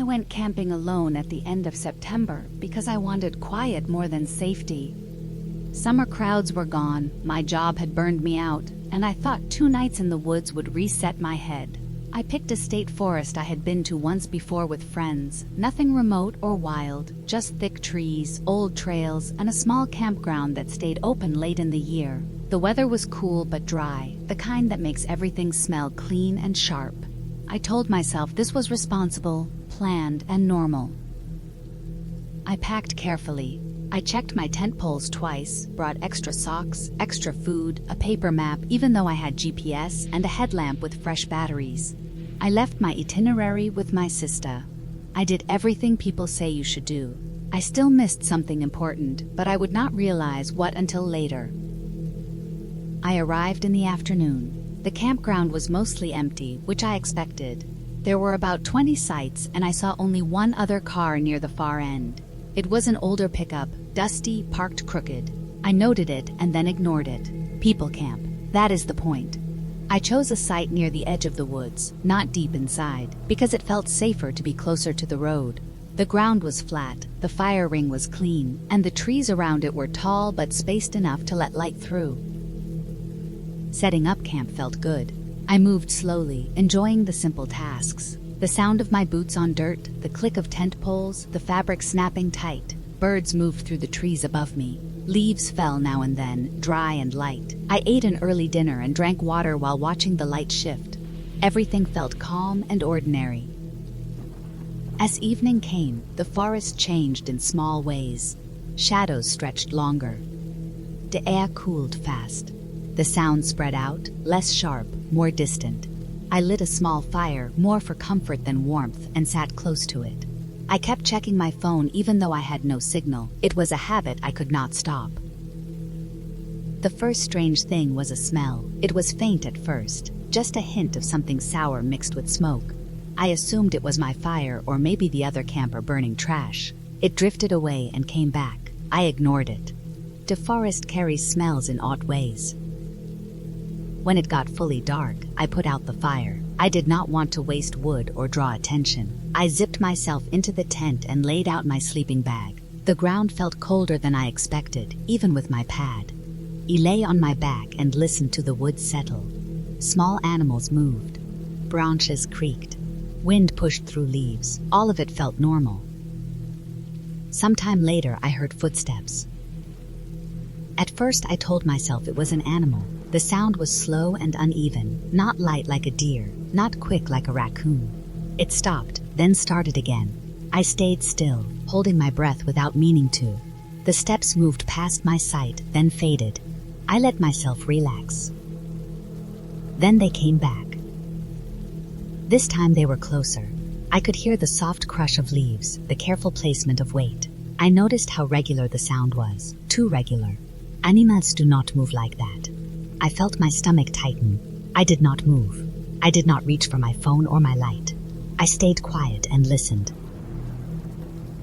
went camping alone at the end of September because I wanted quiet more than safety. Summer crowds were gone, my job had burned me out, and I thought 2 nights in the woods would reset my head. I picked a state forest I had been to once before with friends, nothing remote or wild, just thick trees, old trails, and a small campground that stayed open late in the year. The weather was cool but dry, the kind that makes everything smell clean and sharp. I told myself this was responsible, planned, and normal. I packed carefully. I checked my tent poles twice, brought extra socks, extra food, a paper map even though I had GPS, and a headlamp with fresh batteries. I left my itinerary with my sister. I did everything people say you should do. I still missed something important, but I would not realize what until later. I arrived in the afternoon. The campground was mostly empty, which I expected. There were about 20 sites, and I saw only one other car near the far end. It was an older pickup, dusty, parked crooked. I noted it and then ignored it. People camp. That is the point. I chose a site near the edge of the woods, not deep inside, because it felt safer to be closer to the road. The ground was flat, the fire ring was clean, and the trees around it were tall but spaced enough to let light through. Setting up camp felt good. I moved slowly, enjoying the simple tasks. The sound of my boots on dirt, the click of tent poles, the fabric snapping tight. Birds moved through the trees above me. Leaves fell now and then, dry and light. I ate an early dinner and drank water while watching the light shift. Everything felt calm and ordinary. As evening came, the forest changed in small ways. Shadows stretched longer. The air cooled fast. The sound spread out, less sharp, more distant. I lit a small fire, more for comfort than warmth, and sat close to it. I kept checking my phone even though I had no signal. It was a habit I could not stop. The first strange thing was a smell. It was faint at first, just a hint of something sour mixed with smoke. I assumed it was my fire or maybe the other camper burning trash. It drifted away and came back. I ignored it. The forest carries smells in odd ways. When it got fully dark, I put out the fire. I did not want to waste wood or draw attention. I zipped myself into the tent and laid out my sleeping bag. The ground felt colder than I expected, even with my pad. I lay on my back and listened to the woods settle. Small animals moved. Branches creaked. Wind pushed through leaves. All of it felt normal. Sometime later, I heard footsteps. At first, I told myself it was an animal. The sound was slow and uneven, not light like a deer, not quick like a raccoon. It stopped, then started again. I stayed still, holding my breath without meaning to. The steps moved past my sight, then faded. I let myself relax. Then they came back. This time they were closer. I could hear the soft crush of leaves, the careful placement of weight. I noticed how regular the sound was, too regular. Animals do not move like that. I felt my stomach tighten. I did not move. I did not reach for my phone or my light. I stayed quiet and listened.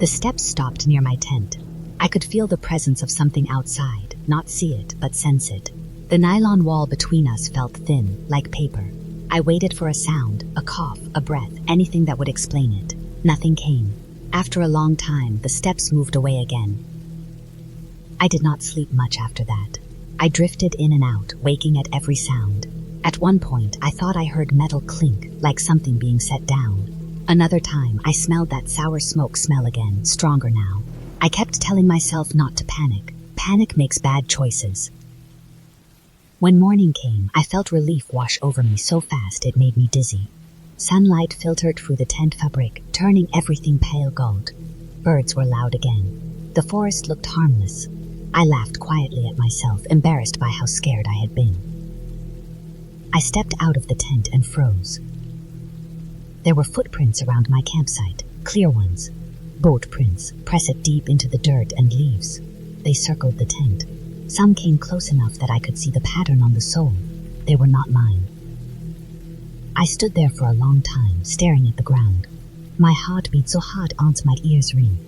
The steps stopped near my tent. I could feel the presence of something outside, not see it, but sense it. The nylon wall between us felt thin, like paper. I waited for a sound, a cough, a breath, anything that would explain it. Nothing came. After a long time, the steps moved away again. I did not sleep much after that. I drifted in and out, waking at every sound. At one point, I thought I heard metal clink, like something being set down. Another time, I smelled that sour smoke smell again, stronger now. I kept telling myself not to panic. Panic makes bad choices. When morning came, I felt relief wash over me so fast it made me dizzy. Sunlight filtered through the tent fabric, turning everything pale gold. Birds were loud again. The forest looked harmless. I laughed quietly at myself, embarrassed by how scared I had been. I stepped out of the tent and froze. There were footprints around my campsite, clear ones. Boot prints, pressed deep into the dirt and leaves. They circled the tent. Some came close enough that I could see the pattern on the sole. They were not mine. I stood there for a long time, staring at the ground. My heart beat so hard my ears ring.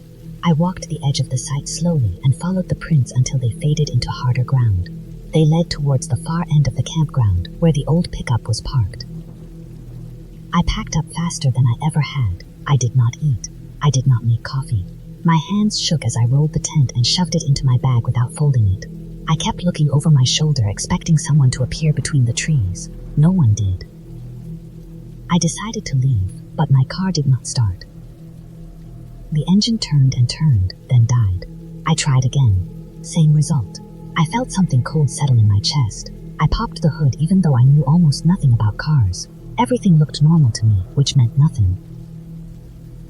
I walked the edge of the site slowly and followed the prints until they faded into harder ground. They led towards the far end of the campground, where the old pickup was parked. I packed up faster than I ever had. I did not eat. I did not make coffee. My hands shook as I rolled the tent and shoved it into my bag without folding it. I kept looking over my shoulder, expecting someone to appear between the trees. No one did. I decided to leave, but my car did not start. The engine turned and turned, then died. I tried again. Same result. I felt something cold settle in my chest. I popped the hood even though I knew almost nothing about cars. Everything looked normal to me, which meant nothing.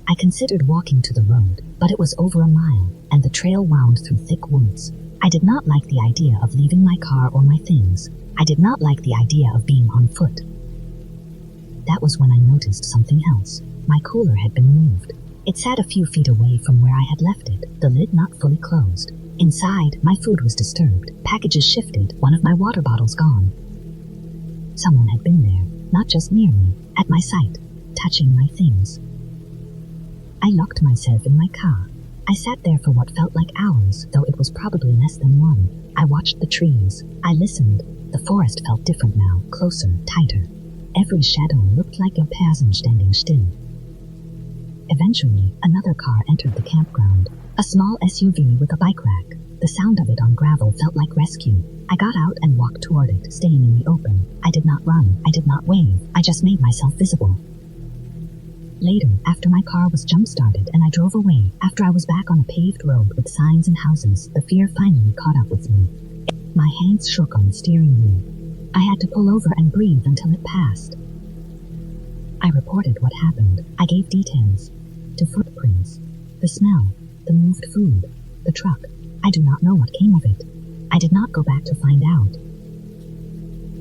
I considered walking to the road, but it was over a mile, and the trail wound through thick woods. I did not like the idea of leaving my car or my things. I did not like the idea of being on foot. That was when I noticed something else. My cooler had been moved. It sat a few feet away from where I had left it, the lid not fully closed. Inside, my food was disturbed, packages shifted, one of my water bottles gone. Someone had been there, not just near me, at my side, touching my things. I locked myself in my car. I sat there for what felt like hours, though it was probably less than one. I watched the trees. I listened. The forest felt different now, closer, tighter. Every shadow looked like a person standing still. Eventually, another car entered the campground. A small SUV with a bike rack. The sound of it on gravel felt like rescue. I got out and walked toward it, staying in the open. I did not run. I did not wave. I just made myself visible. Later, after my car was jump-started and I drove away, after I was back on a paved road with signs and houses, the fear finally caught up with me. My hands shook on the steering wheel. I had to pull over and breathe until it passed. I reported what happened. I gave details. To footprints. The smell. The moved food. The truck. I do not know what came of it. I did not go back to find out.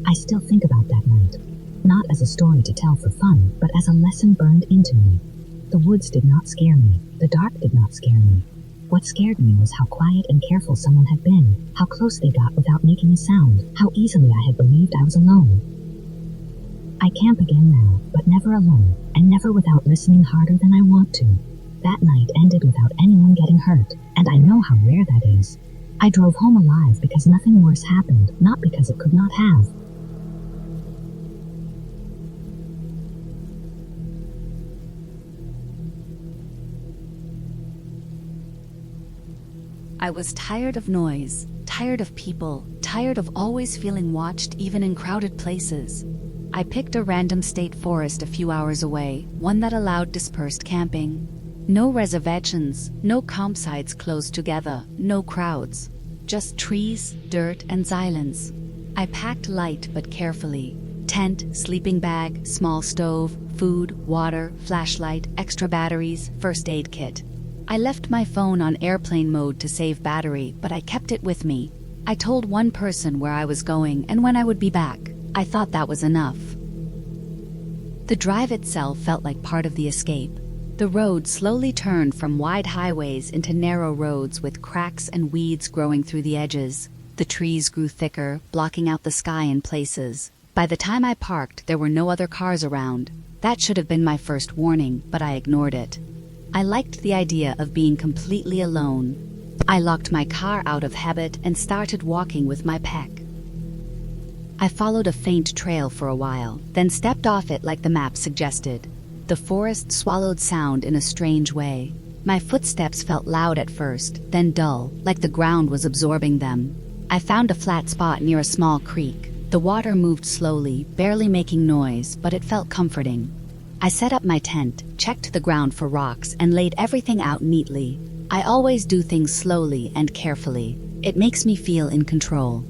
I still think about that night. Not as a story to tell for fun, but as a lesson burned into me. The woods did not scare me. The dark did not scare me. What scared me was how quiet and careful someone had been, how close they got without making a sound, how easily I had believed I was alone. I camp again now, but never alone, and never without listening harder than I want to. That night ended without anyone getting hurt, and I know how rare that is. I drove home alive because nothing worse happened, not because it could not have. I was tired of noise, tired of people, tired of always feeling watched even in crowded places. I picked a random state forest a few hours away, one that allowed dispersed camping. No reservations, no campsites close together, no crowds. Just trees, dirt, and silence. I packed light but carefully. Tent, sleeping bag, small stove, food, water, flashlight, extra batteries, first aid kit. I left my phone on airplane mode to save battery, but I kept it with me. I told one person where I was going and when I would be back. I thought that was enough. The drive itself felt like part of the escape. The road slowly turned from wide highways into narrow roads with cracks and weeds growing through the edges. The trees grew thicker, blocking out the sky in places. By the time I parked, there were no other cars around. That should have been my first warning, but I ignored it. I liked the idea of being completely alone. I locked my car out of habit and started walking with my pack. I followed a faint trail for a while, then stepped off it like the map suggested. The forest swallowed sound in a strange way. My footsteps felt loud at first, then dull, like the ground was absorbing them. I found a flat spot near a small creek. The water moved slowly, barely making noise, but it felt comforting. I set up my tent, checked the ground for rocks, and laid everything out neatly. I always do things slowly and carefully. It makes me feel in control.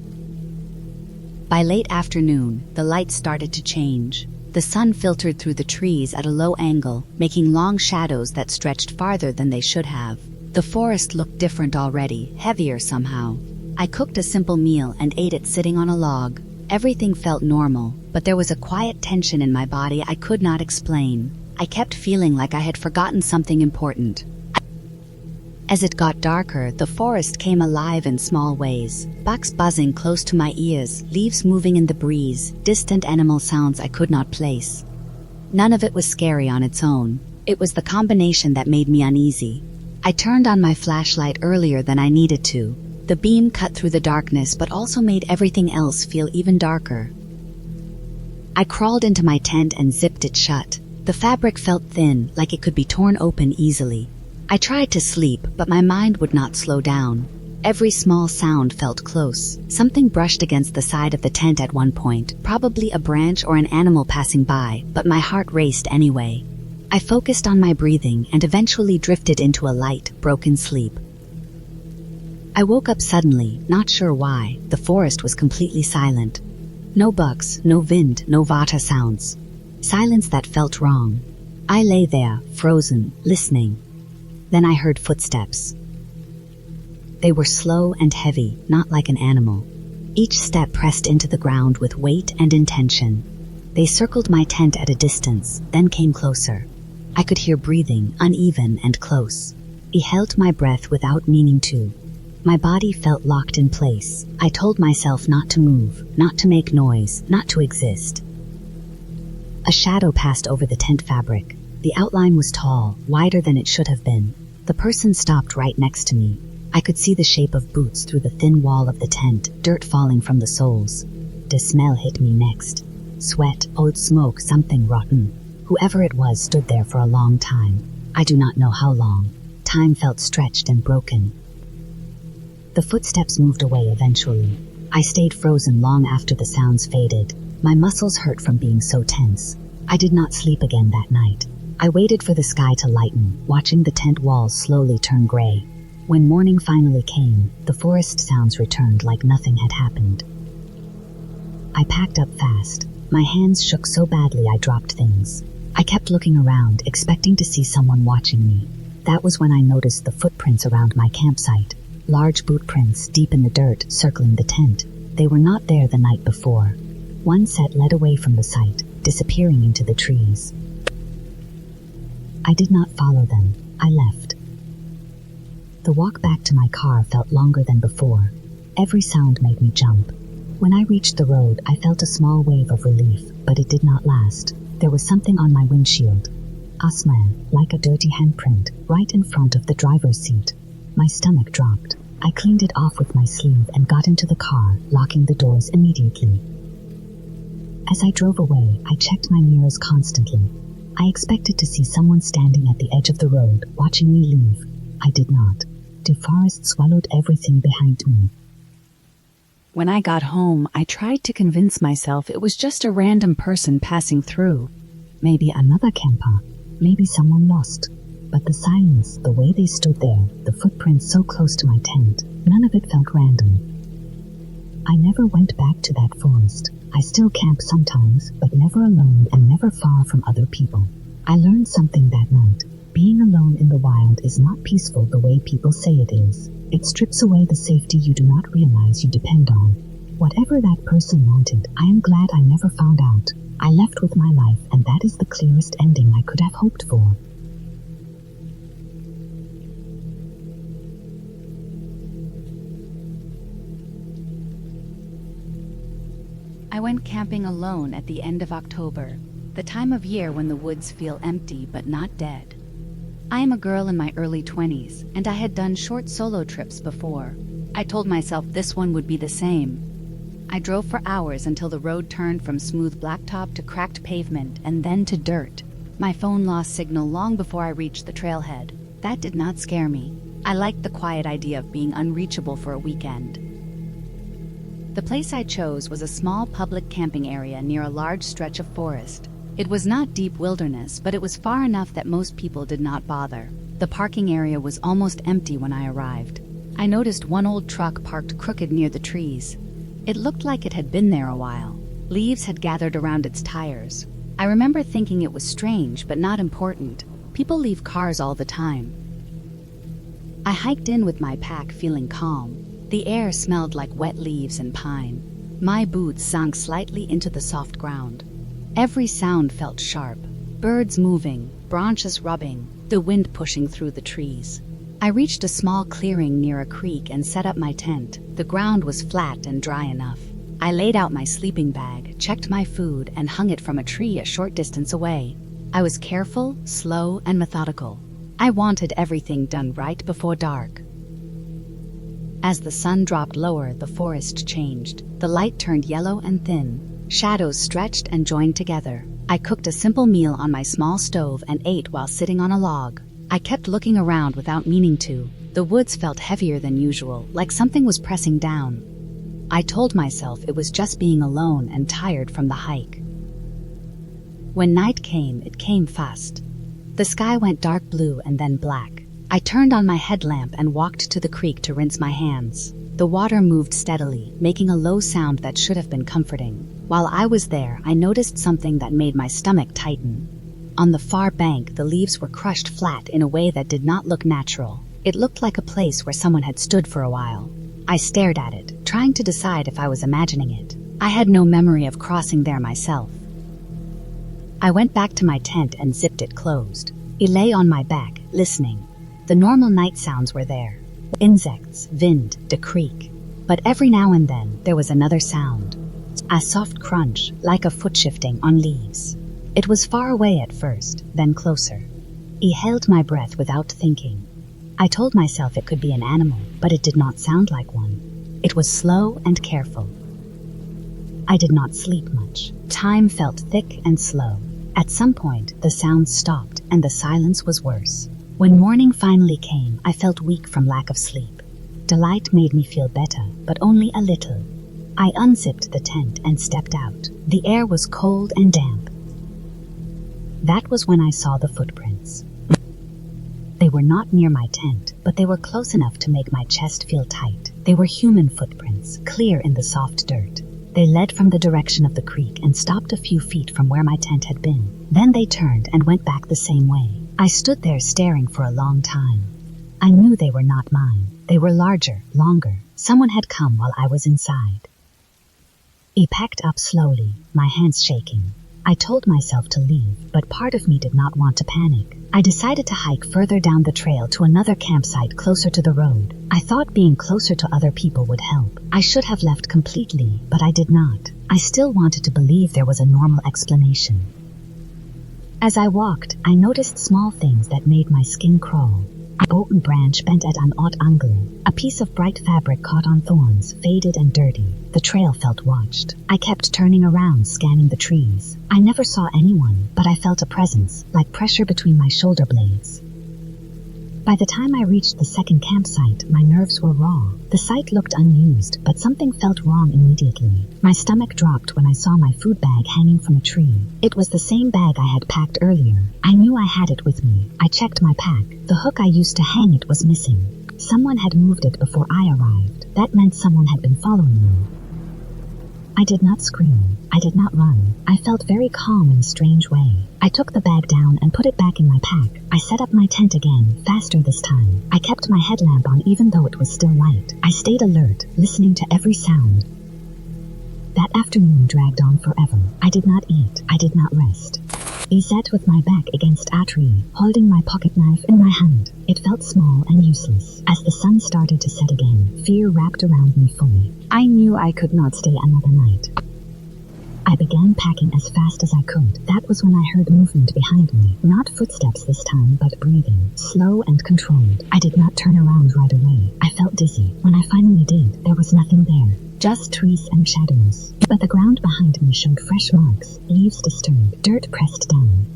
By late afternoon, the light started to change. The sun filtered through the trees at a low angle, making long shadows that stretched farther than they should have. The forest looked different already, heavier somehow. I cooked a simple meal and ate it sitting on a log. Everything felt normal, but there was a quiet tension in my body I could not explain. I kept feeling like I had forgotten something important. As it got darker, the forest came alive in small ways. Bugs buzzing close to my ears, leaves moving in the breeze, distant animal sounds I could not place. None of it was scary on its own. It was the combination that made me uneasy. I turned on my flashlight earlier than I needed to. The beam cut through the darkness but also made everything else feel even darker. I crawled into my tent and zipped it shut. The fabric felt thin, like it could be torn open easily. I tried to sleep, but my mind would not slow down. Every small sound felt close. Something brushed against the side of the tent at one point, probably a branch or an animal passing by, but my heart raced anyway. I focused on my breathing and eventually drifted into a light, broken sleep. I woke up suddenly, not sure why. The forest was completely silent. No bugs, no wind, no water sounds. Silence that felt wrong. I lay there, frozen, listening. Then I heard footsteps. They were slow and heavy, not like an animal. Each step pressed into the ground with weight and intention. They circled my tent at a distance, then came closer. I could hear breathing, uneven and close. I held my breath without meaning to. My body felt locked in place. I told myself not to move, not to make noise, not to exist. A shadow passed over the tent fabric. The outline was tall, wider than it should have been. The person stopped right next to me. I could see the shape of boots through the thin wall of the tent, dirt falling from the soles. The smell hit me next. Sweat, old smoke, something rotten. Whoever it was stood there for a long time. I do not know how long. Time felt stretched and broken. The footsteps moved away eventually. I stayed frozen long after the sounds faded. My muscles hurt from being so tense. I did not sleep again that night. I waited for the sky to lighten, watching the tent walls slowly turn gray. When morning finally came, the forest sounds returned like nothing had happened. I packed up fast. My hands shook so badly I dropped things. I kept looking around, expecting to see someone watching me. That was when I noticed the footprints around my campsite. Large boot prints deep in the dirt, circling the tent. They were not there the night before. One set led away from the site, disappearing into the trees. I did not follow them. I left. The walk back to my car felt longer than before. Every sound made me jump. When I reached the road, I felt a small wave of relief, but it did not last. There was something on my windshield. A smell, like a dirty handprint, right in front of the driver's seat. My stomach dropped. I cleaned it off with my sleeve and got into the car, locking the doors immediately. As I drove away, I checked my mirrors constantly. I expected to see someone standing at the edge of the road, watching me leave. I did not. The forest swallowed everything behind me. When I got home, I tried to convince myself it was just a random person passing through. Maybe another camper. Maybe someone lost. But the silence, the way they stood there, the footprints so close to my tent, none of it felt random. I never went back to that forest. I still camp sometimes, but never alone and never far from other people. I learned something that night. Being alone in the wild is not peaceful the way people say it is. It strips away the safety you do not realize you depend on. Whatever that person wanted, I am glad I never found out. I left with my life, and that is the clearest ending I could have hoped for. I went camping alone at the end of October, the time of year when the woods feel empty but not dead. I am a girl in my early 20s, and I had done short solo trips before. I told myself this one would be the same. I drove for hours until the road turned from smooth blacktop to cracked pavement and then to dirt. My phone lost signal long before I reached the trailhead. That did not scare me. I liked the quiet idea of being unreachable for a weekend. The place I chose was a small public camping area near a large stretch of forest. It was not deep wilderness, but it was far enough that most people did not bother. The parking area was almost empty when I arrived. I noticed one old truck parked crooked near the trees. It looked like it had been there a while. Leaves had gathered around its tires. I remember thinking it was strange, but not important. People leave cars all the time. I hiked in with my pack feeling calm. The air smelled like wet leaves and pine. My boots sunk slightly into the soft ground. Every sound felt sharp. Birds moving, branches rubbing, the wind pushing through the trees. I reached a small clearing near a creek and set up my tent. The ground was flat and dry enough. I laid out my sleeping bag, checked my food, and hung it from a tree a short distance away. I was careful, slow, and methodical. I wanted everything done right before dark. As the sun dropped lower, the forest changed. The light turned yellow and thin. Shadows stretched and joined together. I cooked a simple meal on my small stove and ate while sitting on a log. I kept looking around without meaning to. The woods felt heavier than usual, like something was pressing down. I told myself it was just being alone and tired from the hike. When night came, it came fast. The sky went dark blue and then black. I turned on my headlamp and walked to the creek to rinse my hands. The water moved steadily, making a low sound that should have been comforting. While I was there, I noticed something that made my stomach tighten. On the far bank, the leaves were crushed flat in a way that did not look natural. It looked like a place where someone had stood for a while. I stared at it, trying to decide if I was imagining it. I had no memory of crossing there myself. I went back to my tent and zipped it closed. I lay on my back, listening. The normal night sounds were there. Insects, wind, the creek. But every now and then, there was another sound. A soft crunch, like a foot shifting on leaves. It was far away at first, then closer. I held my breath without thinking. I told myself it could be an animal, but it did not sound like one. It was slow and careful. I did not sleep much. Time felt thick and slow. At some point, the sound stopped, and the silence was worse. When morning finally came, I felt weak from lack of sleep. Delight made me feel better, but only a little. I unzipped the tent and stepped out. The air was cold and damp. That was when I saw the footprints. They were not near my tent, but they were close enough to make my chest feel tight. They were human footprints, clear in the soft dirt. They led from the direction of the creek and stopped a few feet from where my tent had been. Then they turned and went back the same way. I stood there staring for a long time. I knew they were not mine. They were larger, longer. Someone had come while I was inside. I packed up slowly, my hands shaking. I told myself to leave, but part of me did not want to panic. I decided to hike further down the trail to another campsite closer to the road. I thought being closer to other people would help. I should have left completely, but I did not. I still wanted to believe there was a normal explanation. As I walked, I noticed small things that made my skin crawl. A broken branch bent at an odd angle. A piece of bright fabric caught on thorns, faded and dirty. The trail felt watched. I kept turning around, scanning the trees. I never saw anyone, but I felt a presence, like pressure between my shoulder blades. By the time I reached the second campsite, my nerves were raw. The site looked unused, but something felt wrong immediately. My stomach dropped when I saw my food bag hanging from a tree. It was the same bag I had packed earlier. I knew I had it with me. I checked my pack. The hook I used to hang it was missing. Someone had moved it before I arrived. That meant someone had been following me. I did not scream. I did not run. I felt very calm in a strange way. I took the bag down and put it back in my pack. I set up my tent again, faster this time. I kept my headlamp on even though it was still light. I stayed alert, listening to every sound. That afternoon dragged on forever. I did not eat. I did not rest. I sat with my back against a tree, holding my pocket knife in my hand. It felt small and useless. As the sun started to set again, fear wrapped around me fully. I knew I could not stay another night. I began packing as fast as I could. That was when I heard movement behind me. Not footsteps this time, but breathing. Slow and controlled. I did not turn around right away. I felt dizzy. When I finally did, there was nothing there. Just trees and shadows. But the ground behind me showed fresh marks. Leaves disturbed. Dirt pressed down.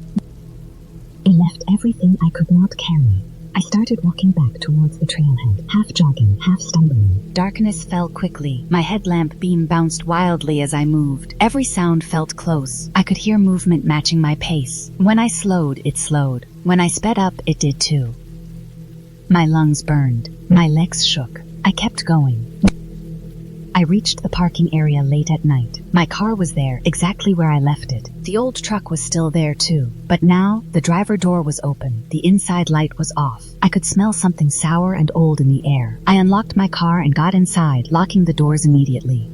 I left everything I could not carry. I started walking back towards the trailhead, half jogging, half stumbling. Darkness fell quickly. My headlamp beam bounced wildly as I moved. Every sound felt close. I could hear movement matching my pace. When I slowed, it slowed. When I sped up, it did too. My lungs burned. My legs shook. I kept going. I reached the parking area late at night. My car was there, exactly where I left it. The old truck was still there too. But now, the driver door was open. The inside light was off. I could smell something sour and old in the air. I unlocked my car and got inside, locking the doors immediately.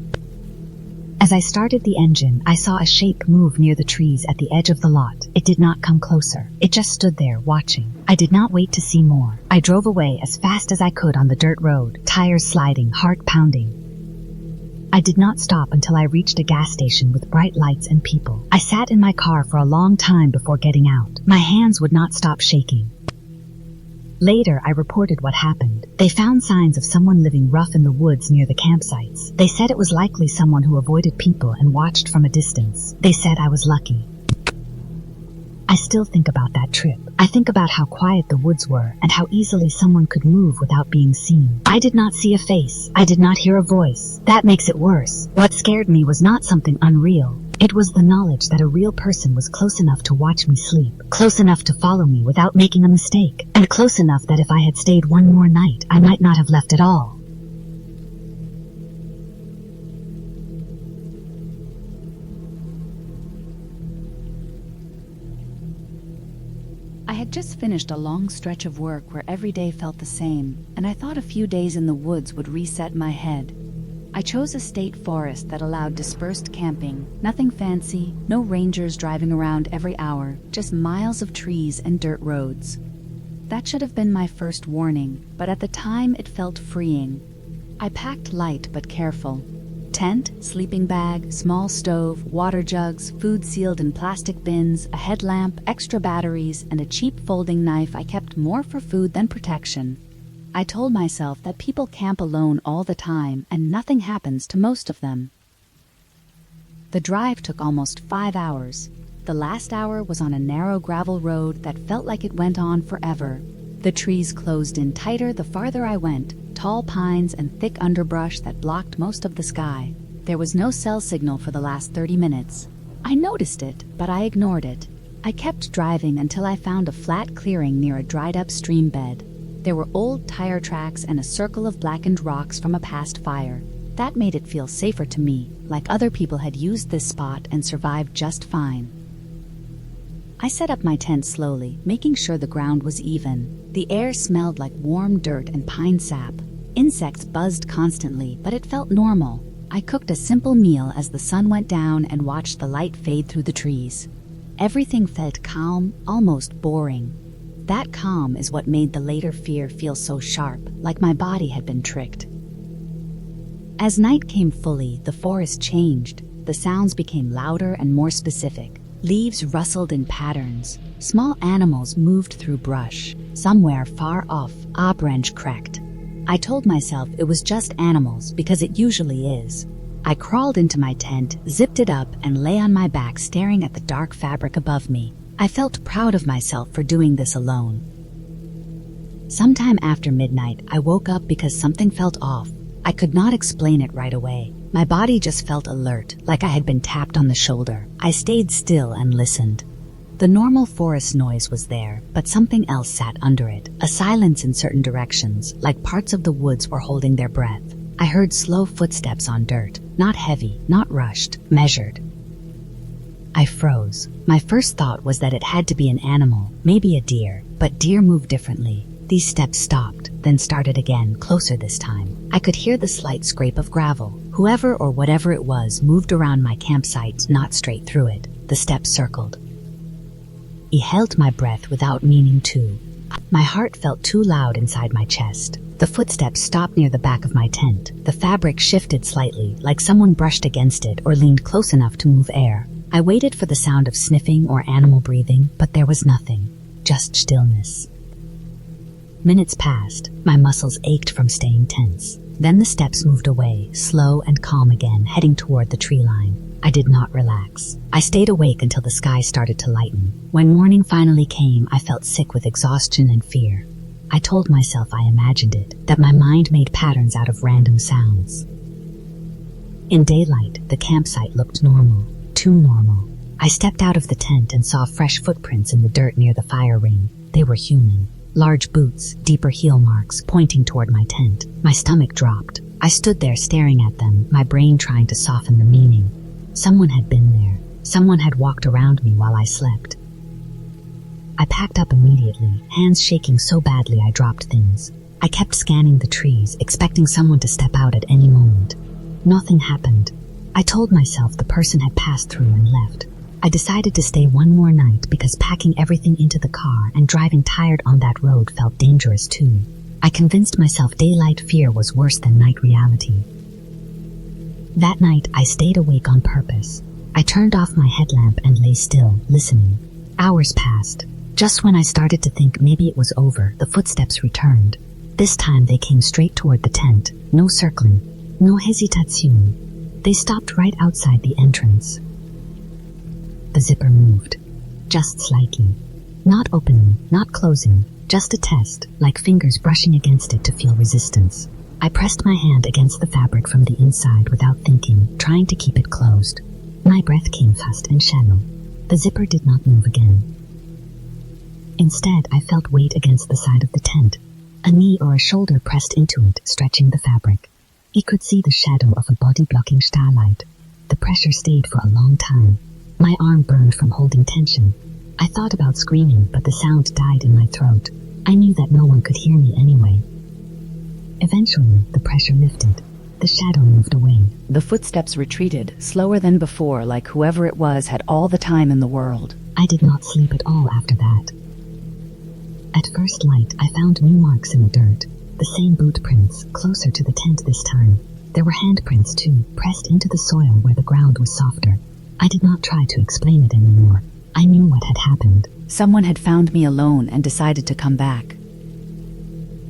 As I started the engine, I saw a shape move near the trees at the edge of the lot. It did not come closer. It just stood there, watching. I did not wait to see more. I drove away as fast as I could on the dirt road, tires sliding, heart pounding. I did not stop until I reached a gas station with bright lights and people. I sat in my car for a long time before getting out. My hands would not stop shaking. Later, I reported what happened. They found signs of someone living rough in the woods near the campsites. They said it was likely someone who avoided people and watched from a distance. They said I was lucky. I still think about that trip. I think about how quiet the woods were and how easily someone could move without being seen. I did not see a face. I did not hear a voice. That makes it worse. What scared me was not something unreal. It was the knowledge that a real person was close enough to watch me sleep, close enough to follow me without making a mistake, and close enough that if I had stayed one more night, I might not have left at all. I had just finished a long stretch of work where every day felt the same, and I thought a few days in the woods would reset my head. I chose a state forest that allowed dispersed camping, nothing fancy, no rangers driving around every hour, just miles of trees and dirt roads. That should have been my first warning, but at the time it felt freeing. I packed light but careful. Tent, sleeping bag, small stove, water jugs, food sealed in plastic bins, a headlamp, extra batteries, and a cheap folding knife. I kept more for food than protection. I told myself that people camp alone all the time and nothing happens to most of them. The drive took almost 5 hours. The last hour was on a narrow gravel road that felt like it went on forever. The trees closed in tighter the farther I went, tall pines and thick underbrush that blocked most of the sky. There was no cell signal for the last 30 minutes. I noticed it, but I ignored it. I kept driving until I found a flat clearing near a dried-up stream bed. There were old tire tracks and a circle of blackened rocks from a past fire. That made it feel safer to me, like other people had used this spot and survived just fine. I set up my tent slowly, making sure the ground was even. The air smelled like warm dirt and pine sap. Insects buzzed constantly, but it felt normal. I cooked a simple meal as the sun went down and watched the light fade through the trees. Everything felt calm, almost boring. That calm is what made the later fear feel so sharp, like my body had been tricked. As night came fully, the forest changed. The sounds became louder and more specific. Leaves rustled in patterns. Small animals moved through brush. Somewhere far off, a branch cracked. I told myself it was just animals because it usually is. I crawled into my tent, zipped it up, and lay on my back staring at the dark fabric above me. I felt proud of myself for doing this alone. Sometime after midnight, I woke up because something felt off. I could not explain it right away. My body just felt alert, like I had been tapped on the shoulder. I stayed still and listened. The normal forest noise was there, but something else sat under it. A silence in certain directions, like parts of the woods were holding their breath. I heard slow footsteps on dirt, not heavy, not rushed, measured. I froze. My first thought was that it had to be an animal, maybe a deer, but deer move differently. These steps stopped, then started again, closer this time. I could hear the slight scrape of gravel. Whoever or whatever it was moved around my campsite, not straight through it. The steps circled. I held my breath without meaning to. My heart felt too loud inside my chest. The footsteps stopped near the back of my tent. The fabric shifted slightly, like someone brushed against it or leaned close enough to move air. I waited for the sound of sniffing or animal breathing, but there was nothing. Just stillness. Minutes passed. My muscles ached from staying tense. Then the steps moved away, slow and calm again, heading toward the tree line. I did not relax. I stayed awake until the sky started to lighten. When morning finally came, I felt sick with exhaustion and fear. I told myself I imagined it, that my mind made patterns out of random sounds. In daylight, the campsite looked normal. Too normal. I stepped out of the tent and saw fresh footprints in the dirt near the fire ring. They were human. Large boots, deeper heel marks, pointing toward my tent. My stomach dropped. I stood there staring at them, my brain trying to soften the meaning. Someone had been there. Someone had walked around me while I slept. I packed up immediately, hands shaking so badly I dropped things. I kept scanning the trees, expecting someone to step out at any moment. Nothing happened. I told myself the person had passed through and left. I decided to stay one more night because packing everything into the car and driving tired on that road felt dangerous too. I convinced myself daylight fear was worse than night reality. That night, I stayed awake on purpose. I turned off my headlamp and lay still, listening. Hours passed. Just when I started to think maybe it was over, the footsteps returned. This time they came straight toward the tent. No circling. No hesitation. They stopped right outside the entrance. The zipper moved. just slightly. Not opening, not closing, just a test, like fingers brushing against it to feel resistance. I pressed my hand against the fabric from the inside without thinking, trying to keep it closed. My breath came fast and shallow. The zipper did not move again. Instead, I felt weight against the side of the tent. A knee or a shoulder pressed into it, stretching the fabric. I could see the shadow of a body blocking starlight. The pressure stayed for a long time. My arm burned from holding tension. I thought about screaming, but the sound died in my throat. I knew that no one could hear me anyway. Eventually, the pressure lifted. The shadow moved away. The footsteps retreated, slower than before, like whoever it was had all the time in the world. I did not sleep at all after that. At first light, I found new marks in the dirt. The same boot prints, closer to the tent this time. There were handprints too, pressed into the soil where the ground was softer. I did not try to explain it anymore. I knew what had happened. Someone had found me alone and decided to come back.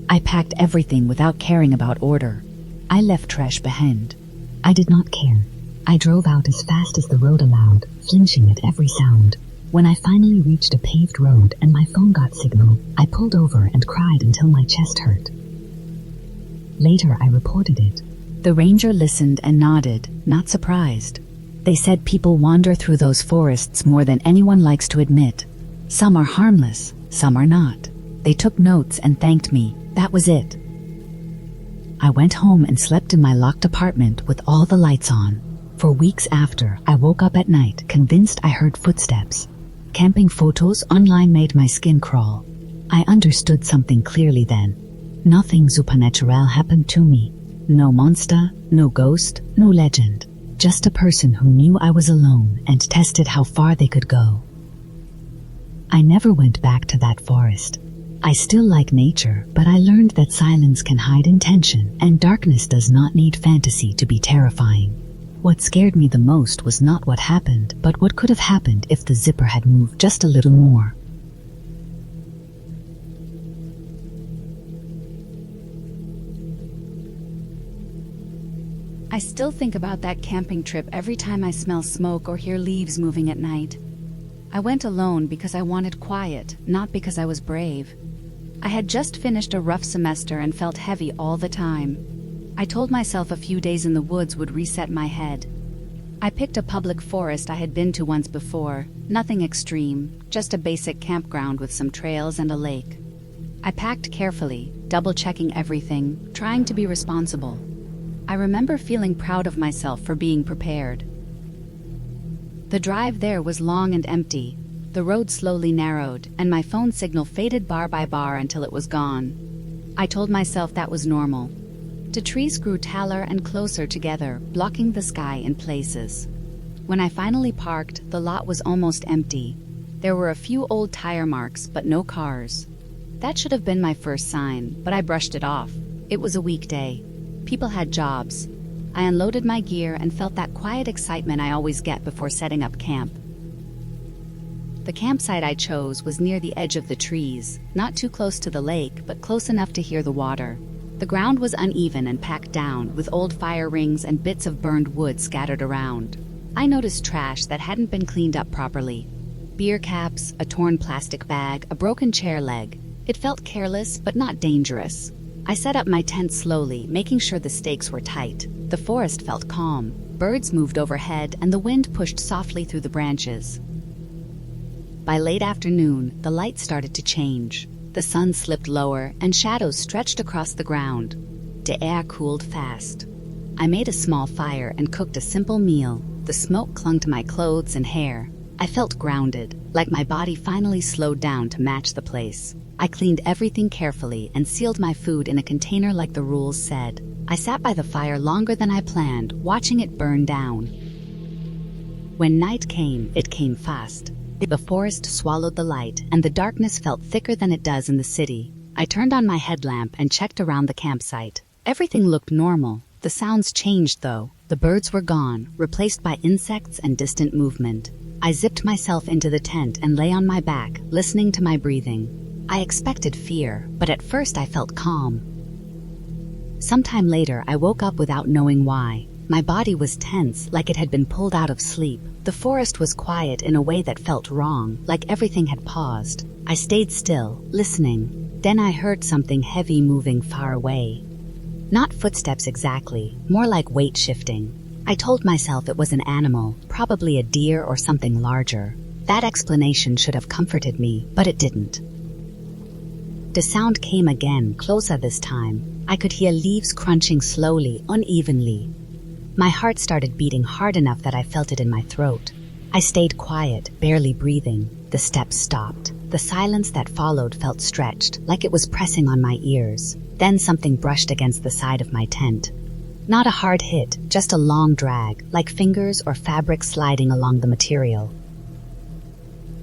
I packed everything without caring about order. I left trash behind. I did not care. I drove out as fast as the road allowed, flinching at every sound. When I finally reached a paved road and my phone got signal, I pulled over and cried until my chest hurt. Later, I reported it. The ranger listened and nodded, not surprised. They said people wander through those forests more than anyone likes to admit. Some are harmless, some are not. They took notes and thanked me. That was it. I went home and slept in my locked apartment with all the lights on. For weeks after, I woke up at night convinced I heard footsteps. Camping photos online made my skin crawl. I understood something clearly then. Nothing supernatural happened to me. No monster, no ghost, no legend. Just a person who knew I was alone and tested how far they could go. I never went back to that forest. I still like nature, but I learned that silence can hide intention, and darkness does not need fantasy to be terrifying. What scared me the most was not what happened, but what could have happened if the zipper had moved just a little more. I still think about that camping trip every time I smell smoke or hear leaves moving at night. I went alone because I wanted quiet, not because I was brave. I had just finished a rough semester and felt heavy all the time. I told myself a few days in the woods would reset my head. I picked a public forest I had been to once before, nothing extreme, just a basic campground with some trails and a lake. I packed carefully, double-checking everything, trying to be responsible. I remember feeling proud of myself for being prepared. The drive there was long and empty. The road slowly narrowed, and my phone signal faded bar by bar until it was gone. I told myself that was normal. The trees grew taller and closer together, blocking the sky in places. When I finally parked, the lot was almost empty. There were a few old tire marks, but no cars. That should have been my first sign, but I brushed it off. It was a weekday. People had jobs. I unloaded my gear and felt that quiet excitement I always get before setting up camp. The campsite I chose was near the edge of the trees, not too close to the lake, but close enough to hear the water. The ground was uneven and packed down, with old fire rings and bits of burned wood scattered around. I noticed trash that hadn't been cleaned up properly. Beer caps, a torn plastic bag, a broken chair leg. It felt careless, but not dangerous. I set up my tent slowly, making sure the stakes were tight. The forest felt calm. Birds moved overhead, and the wind pushed softly through the branches. By late afternoon, the light started to change. The sun slipped lower, and shadows stretched across the ground. The air cooled fast. I made a small fire and cooked a simple meal. The smoke clung to my clothes and hair. I felt grounded, like my body finally slowed down to match the place. I cleaned everything carefully and sealed my food in a container like the rules said. I sat by the fire longer than I planned, watching it burn down. When night came, it came fast. The forest swallowed the light, and the darkness felt thicker than it does in the city. I turned on my headlamp and checked around the campsite. Everything looked normal. The sounds changed, though. The birds were gone, replaced by insects and distant movement. I zipped myself into the tent and lay on my back, listening to my breathing. I expected fear, but at first I felt calm. Sometime later, I woke up without knowing why. My body was tense, like it had been pulled out of sleep. The forest was quiet in a way that felt wrong, like everything had paused. I stayed still, listening. Then I heard something heavy moving far away. Not footsteps exactly, more like weight shifting. I told myself it was an animal, probably a deer or something larger. That explanation should have comforted me, but it didn't. The sound came again, closer this time. I could hear leaves crunching slowly, unevenly. My heart started beating hard enough that I felt it in my throat. I stayed quiet, barely breathing. The steps stopped. The silence that followed felt stretched, like it was pressing on my ears. Then something brushed against the side of my tent. Not a hard hit, just a long drag, like fingers or fabric sliding along the material.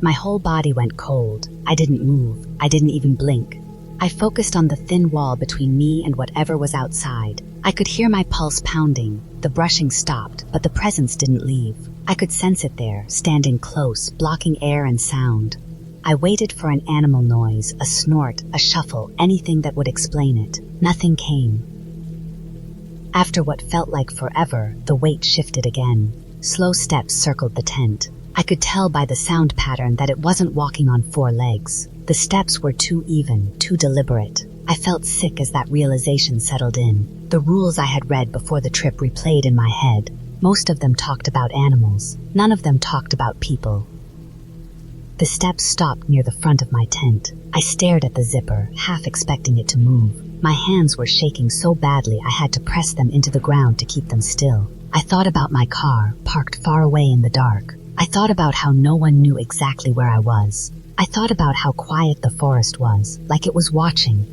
My whole body went cold. I didn't move. I didn't even blink. I focused on the thin wall between me and whatever was outside. I could hear my pulse pounding. The brushing stopped, but the presence didn't leave. I could sense it there, standing close, blocking air and sound. I waited for an animal noise, a snort, a shuffle, anything that would explain it. Nothing came. After what felt like forever, the weight shifted again. Slow steps circled the tent. I could tell by the sound pattern that it wasn't walking on 4 legs. The steps were too even, too deliberate. I felt sick as that realization settled in. The rules I had read before the trip replayed in my head. Most of them talked about animals. None of them talked about people. The steps stopped near the front of my tent. I stared at the zipper, half expecting it to move. My hands were shaking so badly I had to press them into the ground to keep them still. I thought about my car, parked far away in the dark. I thought about how no one knew exactly where I was. I thought about how quiet the forest was, like it was watching.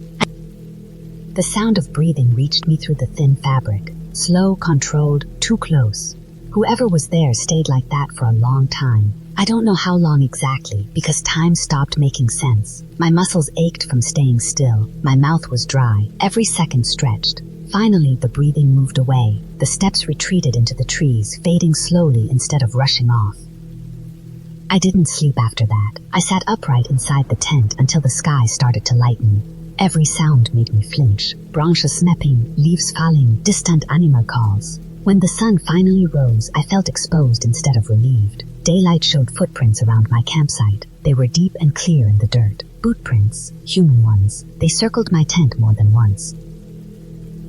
The sound of breathing reached me through the thin fabric. Slow, controlled, too close. Whoever was there stayed like that for a long time. I don't know how long exactly, because time stopped making sense. My muscles ached from staying still. My mouth was dry. Every second stretched. Finally, the breathing moved away. The steps retreated into the trees, fading slowly instead of rushing off. I didn't sleep after that. I sat upright inside the tent until the sky started to lighten. Every sound made me flinch. Branches snapping, leaves falling, distant animal calls. When the sun finally rose, I felt exposed instead of relieved. Daylight showed footprints around my campsite. They were deep and clear in the dirt. Boot prints, human ones. They circled my tent more than once.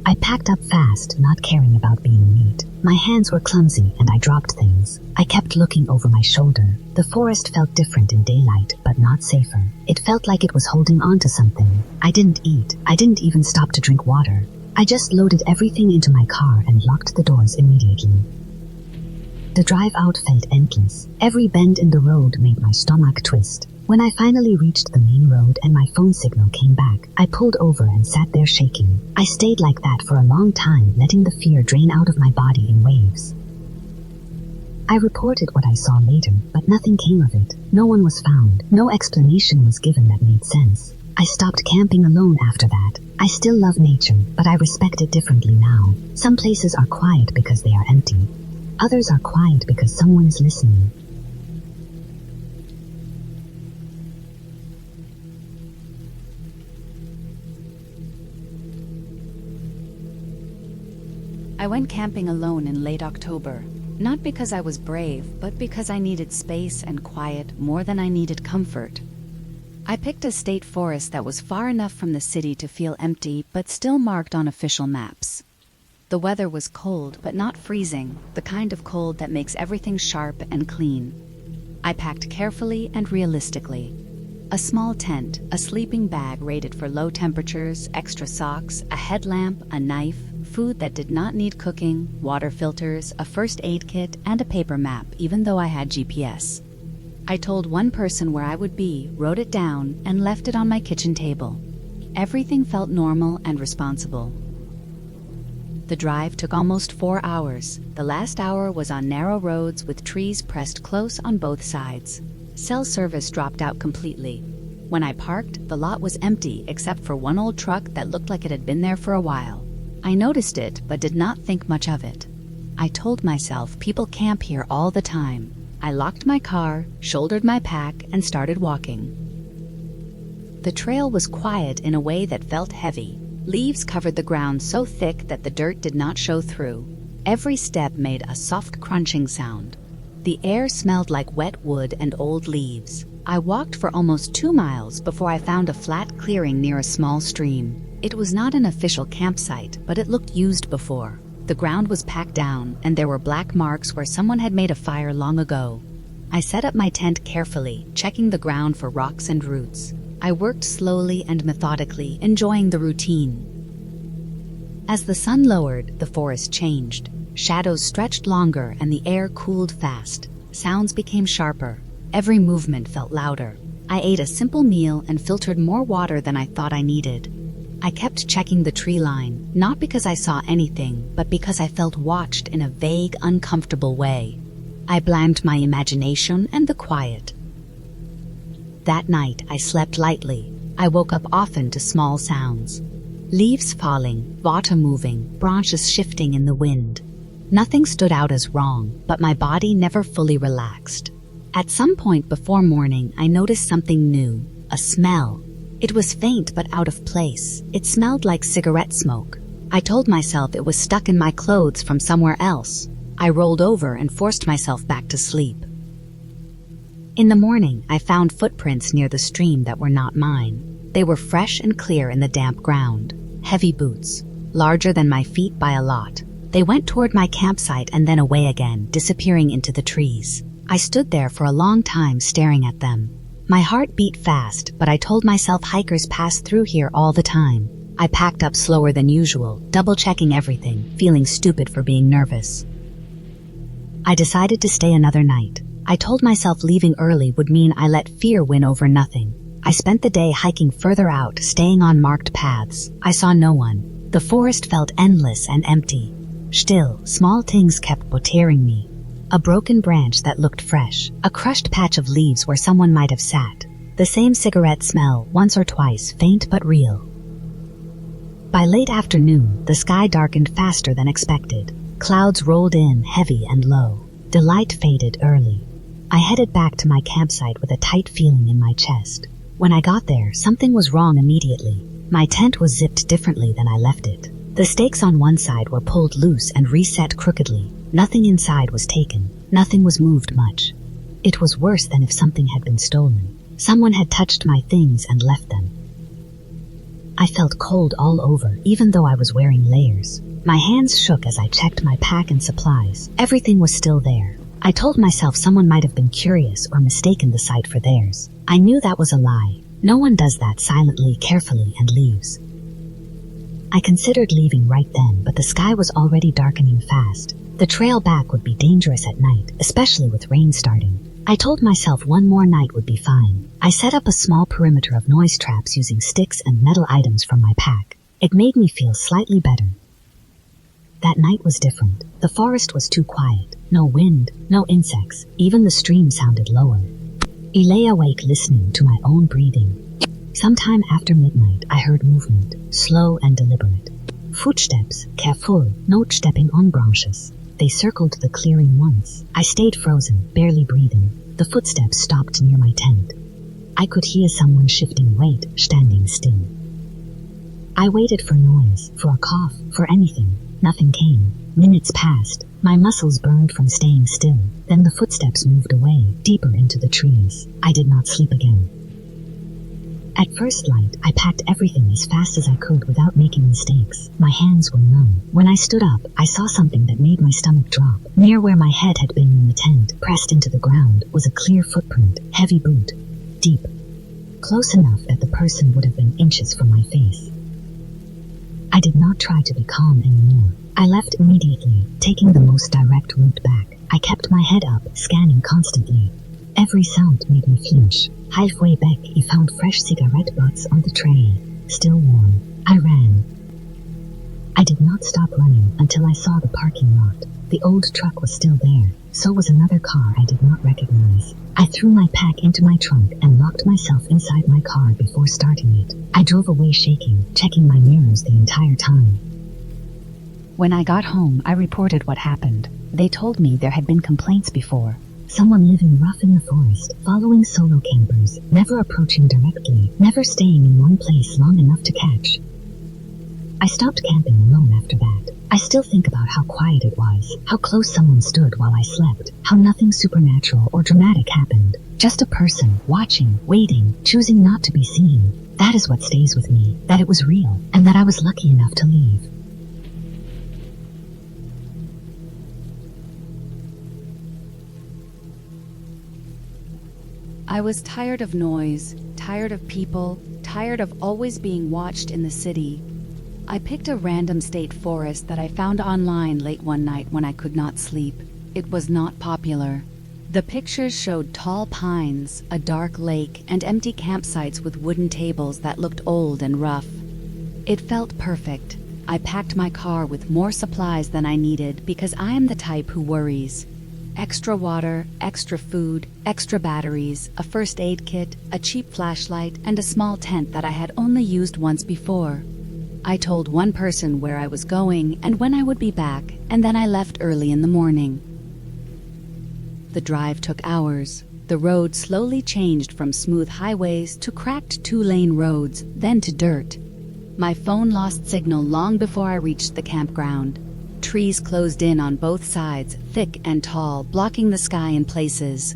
I packed up fast, not caring about being neat. My hands were clumsy and I dropped things. I kept looking over my shoulder. The forest felt different in daylight, but not safer. It felt like it was holding on to something. I didn't eat. I didn't even stop to drink water. I just loaded everything into my car and locked the doors immediately. The drive out felt endless. Every bend in the road made my stomach twist. When I finally reached the main road and my phone signal came back, I pulled over and sat there shaking. I stayed like that for a long time, letting the fear drain out of my body in waves. I reported what I saw later, but nothing came of it. No one was found. No explanation was given that made sense. I stopped camping alone after that. I still love nature, but I respect it differently now. Some places are quiet because they are empty. Others are quiet because someone is listening. I went camping alone in late October, not because I was brave, but because I needed space and quiet more than I needed comfort. I picked a state forest that was far enough from the city to feel empty, but still marked on official maps. The weather was cold, but not freezing, the kind of cold that makes everything sharp and clean. I packed carefully and realistically. A small tent, a sleeping bag rated for low temperatures, extra socks, a headlamp, a knife, food that did not need cooking, water filters, a first aid kit, and a paper map, even though I had GPS. I told one person where I would be, wrote it down, and left it on my kitchen table. Everything felt normal and responsible. The drive took almost 4 hours. The last hour was on narrow roads with trees pressed close on both sides. Cell service dropped out completely. When I parked, the lot was empty except for one old truck that looked like it had been there for a while. I noticed it, but did not think much of it. I told myself people camp here all the time. I locked my car, shouldered my pack, and started walking. The trail was quiet in a way that felt heavy. Leaves covered the ground so thick that the dirt did not show through. Every step made a soft crunching sound. The air smelled like wet wood and old leaves. I walked for almost 2 miles before I found a flat clearing near a small stream. It was not an official campsite, but it looked used before. The ground was packed down, and there were black marks where someone had made a fire long ago. I set up my tent carefully, checking the ground for rocks and roots. I worked slowly and methodically, enjoying the routine. As the sun lowered, the forest changed. Shadows stretched longer and the air cooled fast. Sounds became sharper. Every movement felt louder. I ate a simple meal and filtered more water than I thought I needed. I kept checking the tree line, not because I saw anything, but because I felt watched in a vague, uncomfortable way. I blamed my imagination and the quiet. That night, I slept lightly. I woke up often to small sounds. Leaves falling, water moving, branches shifting in the wind. Nothing stood out as wrong, but my body never fully relaxed. At some point before morning, I noticed something new, a smell. It was faint but out of place. It smelled like cigarette smoke. I told myself it was stuck in my clothes from somewhere else. I rolled over and forced myself back to sleep. In the morning, I found footprints near the stream that were not mine. They were fresh and clear in the damp ground. Heavy boots, larger than my feet by a lot. They went toward my campsite and then away again, disappearing into the trees. I stood there for a long time staring at them. My heart beat fast, but I told myself hikers pass through here all the time. I packed up slower than usual, double-checking everything, feeling stupid for being nervous. I decided to stay another night. I told myself leaving early would mean I let fear win over nothing. I spent the day hiking further out, staying on marked paths. I saw no one. The forest felt endless and empty. Still, small things kept bothering me. A broken branch that looked fresh, a crushed patch of leaves where someone might have sat. The same cigarette smell, once or twice, faint but real. By late afternoon, the sky darkened faster than expected. Clouds rolled in, heavy and low. The light faded early. I headed back to my campsite with a tight feeling in my chest. When I got there, something was wrong immediately. My tent was zipped differently than I left it. The stakes on one side were pulled loose and reset crookedly. Nothing inside was taken. Nothing was moved much. It was worse than if something had been stolen. Someone had touched my things and left them. I felt cold all over, even though I was wearing layers. My hands shook as I checked my pack and supplies. Everything was still there. I told myself someone might have been curious or mistaken the site for theirs. I knew that was a lie. No one does that silently, carefully, and leaves. I considered leaving right then, but the sky was already darkening fast. The trail back would be dangerous at night, especially with rain starting. I told myself one more night would be fine. I set up a small perimeter of noise traps using sticks and metal items from my pack. It made me feel slightly better. That night was different. The forest was too quiet. No wind, no insects. Even the stream sounded lower. I lay awake listening to my own breathing. Sometime after midnight, I heard movement, slow and deliberate. Footsteps, careful, not stepping on branches. They circled the clearing once. I stayed frozen, barely breathing. The footsteps stopped near my tent. I could hear someone shifting weight, standing still. I waited for noise, for a cough, for anything. Nothing came. Minutes passed. My muscles burned from staying still. Then the footsteps moved away, deeper into the trees. I did not sleep again. At first light, I packed everything as fast as I could without making mistakes. My hands were numb. When I stood up, I saw something that made my stomach drop. Near where my head had been in the tent, pressed into the ground, was a clear footprint, heavy boot, deep, close enough that the person would have been inches from my face. I did not try to be calm anymore. I left immediately, taking the most direct route back. I kept my head up, scanning constantly. Every sound made me flinch. Halfway back, he found fresh cigarette butts on the tray, still warm. I ran. I did not stop running until I saw the parking lot. The old truck was still there. So was another car I did not recognize. I threw my pack into my trunk and locked myself inside my car before starting it. I drove away shaking, checking my mirrors the entire time. When I got home, I reported what happened. They told me there had been complaints before. Someone living rough in the forest, following solo campers, never approaching directly, never staying in one place long enough to catch. I stopped camping alone after that. I still think about how quiet it was, how close someone stood while I slept, how nothing supernatural or dramatic happened. Just a person, watching, waiting, choosing not to be seen. That is what stays with me, that it was real, and that I was lucky enough to leave. I was tired of noise, tired of people, tired of always being watched in the city. I picked a random state forest that I found online late one night when I could not sleep. It was not popular. The pictures showed tall pines, a dark lake, and empty campsites with wooden tables that looked old and rough. It felt perfect. I packed my car with more supplies than I needed because I am the type who worries. Extra water, extra food, extra batteries, a first aid kit, a cheap flashlight, and a small tent that I had only used once before. I told one person where I was going and when I would be back, and then I left early in the morning. The drive took hours. The road slowly changed from smooth highways to cracked two-lane roads, then to dirt. My phone lost signal long before I reached the campground. Trees closed in on both sides, thick and tall, blocking the sky in places.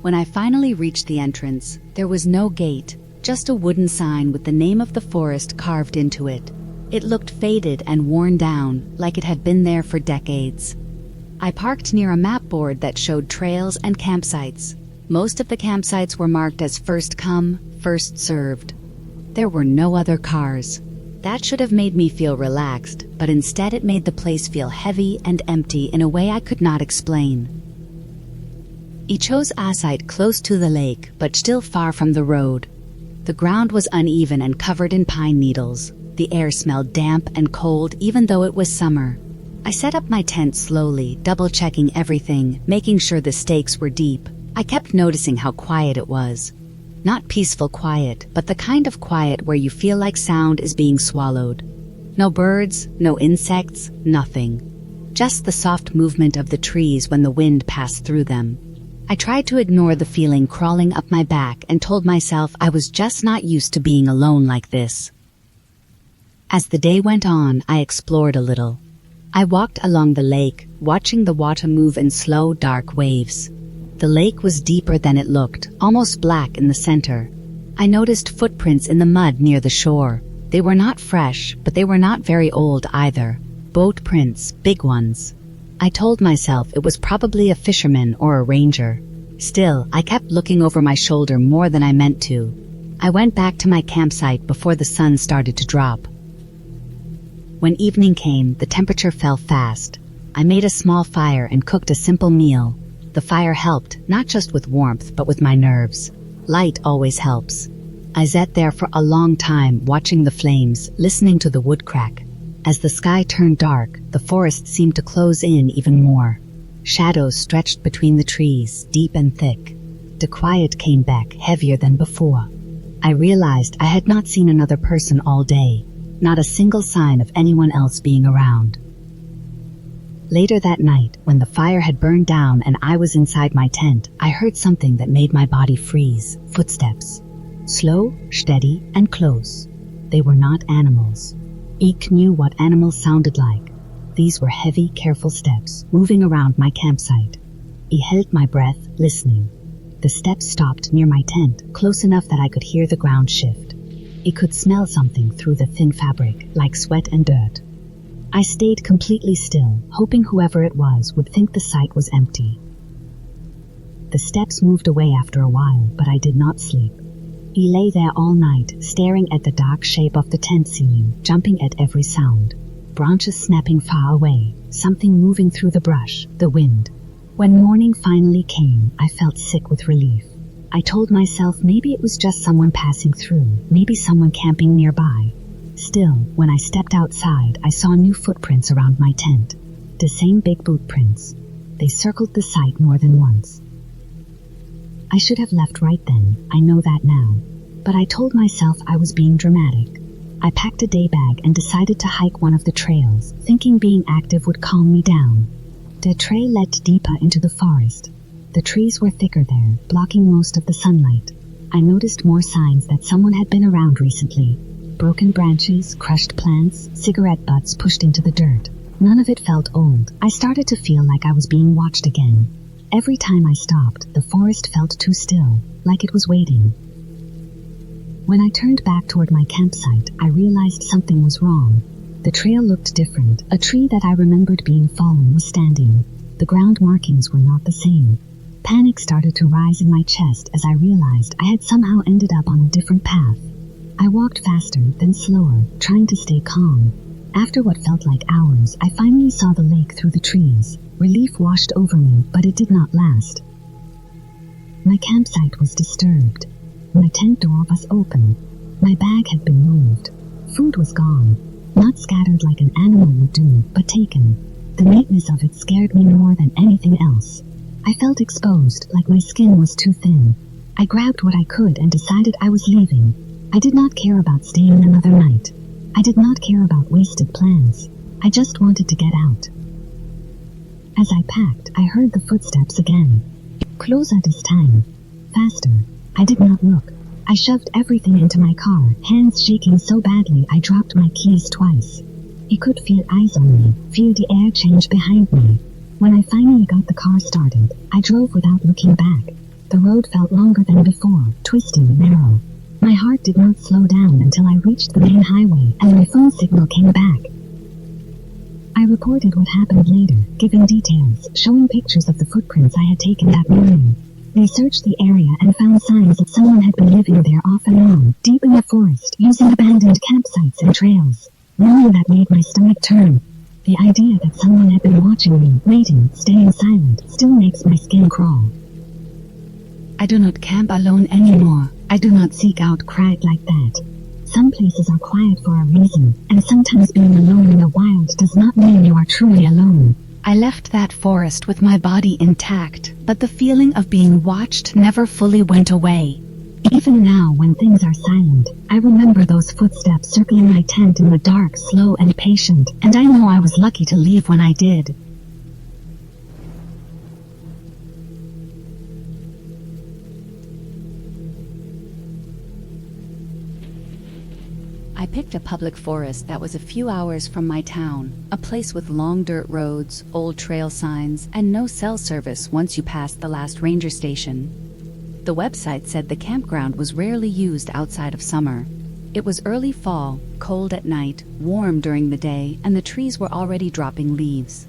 When I finally reached the entrance, there was no gate, just a wooden sign with the name of the forest carved into it. It looked faded and worn down, like it had been there for decades. I parked near a map board that showed trails and campsites. Most of the campsites were marked as first come, first served. There were no other cars. That should have made me feel relaxed, but instead it made the place feel heavy and empty in a way I could not explain. I chose a site close to the lake, but still far from the road. The ground was uneven and covered in pine needles. The air smelled damp and cold even though it was summer. I set up my tent slowly, double-checking everything, making sure the stakes were deep. I kept noticing how quiet it was. Not peaceful quiet, but the kind of quiet where you feel like sound is being swallowed. No birds, no insects, nothing. Just the soft movement of the trees when the wind passed through them. I tried to ignore the feeling crawling up my back and told myself I was just not used to being alone like this. As the day went on, I explored a little. I walked along the lake, watching the water move in slow, dark waves. The lake was deeper than it looked, almost black in the center. I noticed footprints in the mud near the shore. They were not fresh, but they were not very old either. Boat prints, big ones. I told myself it was probably a fisherman or a ranger. Still, I kept looking over my shoulder more than I meant to. I went back to my campsite before the sun started to drop. When evening came, the temperature fell fast. I made a small fire and cooked a simple meal. The fire helped, not just with warmth, but with my nerves. Light always helps. I sat there for a long time, watching the flames, listening to the wood crack. As the sky turned dark, the forest seemed to close in even more. Shadows stretched between the trees, deep and thick. The quiet came back, heavier than before. I realized I had not seen another person all day. Not a single sign of anyone else being around. Later that night, when the fire had burned down and I was inside my tent, I heard something that made my body freeze. Footsteps. Slow, steady, and close. They were not animals. Eek knew what animals sounded like. These were heavy, careful steps, moving around my campsite. I held my breath, listening. The steps stopped near my tent, close enough that I could hear the ground shift. I could smell something through the thin fabric, like sweat and dirt. I stayed completely still, hoping whoever it was would think the site was empty. The steps moved away after a while, but I did not sleep. I lay there all night, staring at the dark shape of the tent ceiling, jumping at every sound. Branches snapping far away, something moving through the brush, the wind. When morning finally came, I felt sick with relief. I told myself maybe it was just someone passing through, maybe someone camping nearby. Still, when I stepped outside, I saw new footprints around my tent. The same big boot prints. They circled the site more than once. I should have left right then, I know that now. But I told myself I was being dramatic. I packed a day bag and decided to hike one of the trails, thinking being active would calm me down. The trail led deeper into the forest. The trees were thicker there, blocking most of the sunlight. I noticed more signs that someone had been around recently. Broken branches, crushed plants, cigarette butts pushed into the dirt. None of it felt old. I started to feel like I was being watched again. Every time I stopped, the forest felt too still, like it was waiting. When I turned back toward my campsite, I realized something was wrong. The trail looked different. A tree that I remembered being fallen was standing. The ground markings were not the same. Panic started to rise in my chest as I realized I had somehow ended up on a different path. I walked faster, then slower, trying to stay calm. After what felt like hours, I finally saw the lake through the trees. Relief washed over me, but it did not last. My campsite was disturbed. My tent door was open. My bag had been moved. Food was gone. Not scattered like an animal would do, but taken. The neatness of it scared me more than anything else. I felt exposed, like my skin was too thin. I grabbed what I could and decided I was leaving. I did not care about staying another night. I did not care about wasted plans. I just wanted to get out. As I packed, I heard the footsteps again. Closer this time. Faster. I did not look. I shoved everything into my car, hands shaking so badly I dropped my keys twice. He could feel eyes on me, feel the air change behind me. When I finally got the car started, I drove without looking back. The road felt longer than before, twisty and narrow. My heart did not slow down until I reached the main highway and my phone signal came back. I reported what happened later, giving details, showing pictures of the footprints I had taken that morning. They searched the area and found signs that someone had been living there off and on, deep in the forest, using abandoned campsites and trails. Knowing that made my stomach turn. The idea that someone had been watching me, waiting, staying silent, still makes my skin crawl. I do not camp alone anymore. I do not seek out quiet like that. Some places are quiet for a reason, and sometimes being alone in the wild does not mean you are truly alone. I left that forest with my body intact, but the feeling of being watched never fully went away. Even now, when things are silent, I remember those footsteps circling my tent in the dark, slow and patient, and I know I was lucky to leave when I did. I picked a public forest that was a few hours from my town, a place with long dirt roads, old trail signs, and no cell service once you passed the last ranger station. The website said the campground was rarely used outside of summer. It was early fall, cold at night, warm during the day, and the trees were already dropping leaves.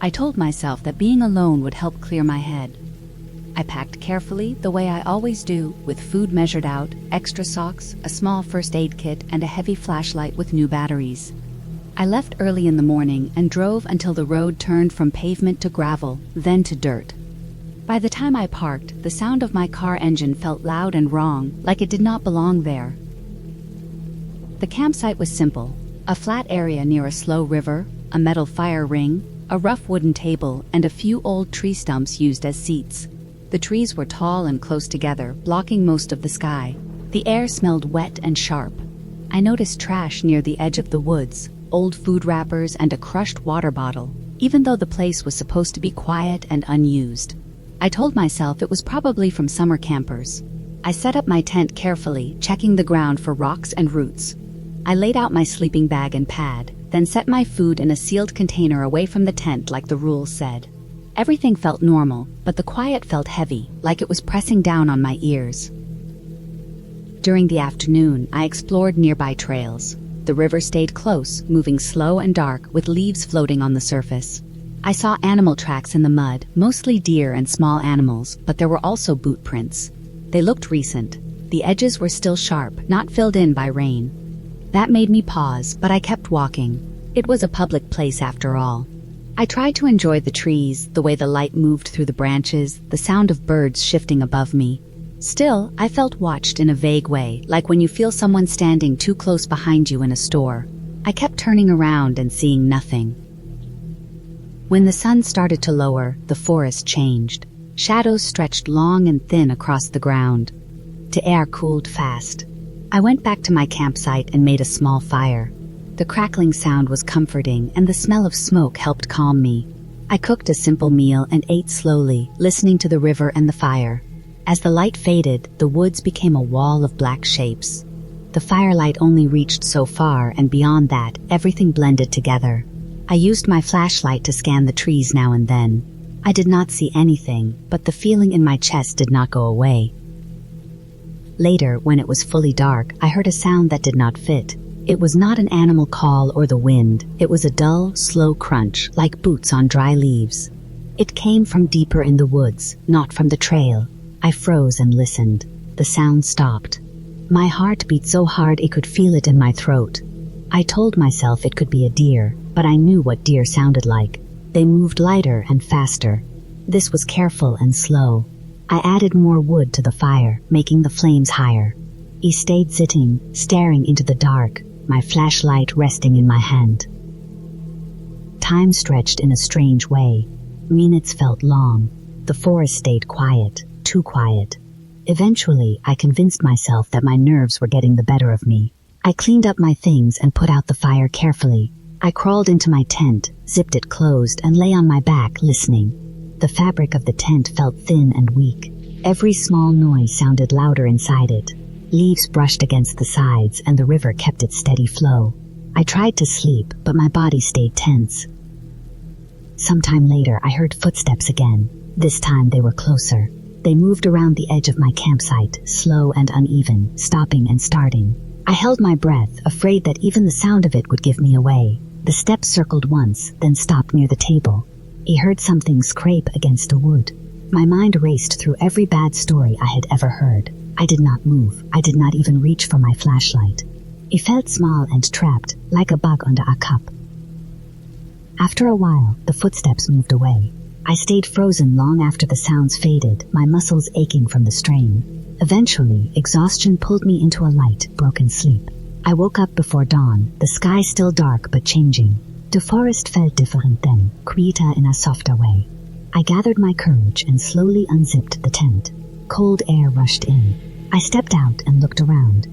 I told myself that being alone would help clear my head. I packed carefully, the way I always do, with food measured out, extra socks, a small first aid kit, and a heavy flashlight with new batteries. I left early in the morning and drove until the road turned from pavement to gravel, then to dirt. By the time I parked, the sound of my car engine felt loud and wrong, like it did not belong there. The campsite was simple: a flat area near a slow river, a metal fire ring, a rough wooden table, and a few old tree stumps used as seats. The trees were tall and close together, blocking most of the sky. The air smelled wet and sharp. I noticed trash near the edge of the woods, old food wrappers and a crushed water bottle, even though the place was supposed to be quiet and unused. I told myself it was probably from summer campers. I set up my tent carefully, checking the ground for rocks and roots. I laid out my sleeping bag and pad, then set my food in a sealed container away from the tent like the rules said. Everything felt normal, but the quiet felt heavy, like it was pressing down on my ears. During the afternoon, I explored nearby trails. The river stayed close, moving slow and dark, with leaves floating on the surface. I saw animal tracks in the mud, mostly deer and small animals, but there were also boot prints. They looked recent. The edges were still sharp, not filled in by rain. That made me pause, but I kept walking. It was a public place after all. I tried to enjoy the trees, the way the light moved through the branches, the sound of birds shifting above me. Still, I felt watched in a vague way, like when you feel someone standing too close behind you in a store. I kept turning around and seeing nothing. When the sun started to lower, the forest changed. Shadows stretched long and thin across the ground. The air cooled fast. I went back to my campsite and made a small fire. The crackling sound was comforting, and the smell of smoke helped calm me. I cooked a simple meal and ate slowly, listening to the river and the fire. As the light faded, the woods became a wall of black shapes. The firelight only reached so far, and beyond that, everything blended together. I used my flashlight to scan the trees now and then. I did not see anything, but the feeling in my chest did not go away. Later, when it was fully dark, I heard a sound that did not fit. It was not an animal call or the wind. It was a dull, slow crunch, like boots on dry leaves. It came from deeper in the woods, not from the trail. I froze and listened. The sound stopped. My heart beat so hard it could feel it in my throat. I told myself it could be a deer, but I knew what deer sounded like. They moved lighter and faster. This was careful and slow. I added more wood to the fire, making the flames higher. I stayed sitting, staring into the dark, my flashlight resting in my hand. Time stretched in a strange way. Minutes felt long. The forest stayed quiet, too quiet. Eventually, I convinced myself that my nerves were getting the better of me. I cleaned up my things and put out the fire carefully. I crawled into my tent, zipped it closed, and lay on my back, listening. The fabric of the tent felt thin and weak. Every small noise sounded louder inside it. Leaves brushed against the sides, and the river kept its steady flow. I tried to sleep, but my body stayed tense. Sometime later, I heard footsteps again. This time they were closer. They moved around the edge of my campsite, slow and uneven, stopping and starting. I held my breath, afraid that even the sound of it would give me away. The steps circled once, then stopped near the table. I heard something scrape against the wood. My mind raced through every bad story I had ever heard. I did not move. I did not even reach for my flashlight. I felt small and trapped, like a bug under a cup. After a while, the footsteps moved away. I stayed frozen long after the sounds faded, my muscles aching from the strain. Eventually, exhaustion pulled me into a light, broken sleep. I woke up before dawn, the sky still dark but changing. The forest felt different then, quieter in a softer way. I gathered my courage and slowly unzipped the tent. Cold air rushed in. I stepped out and looked around.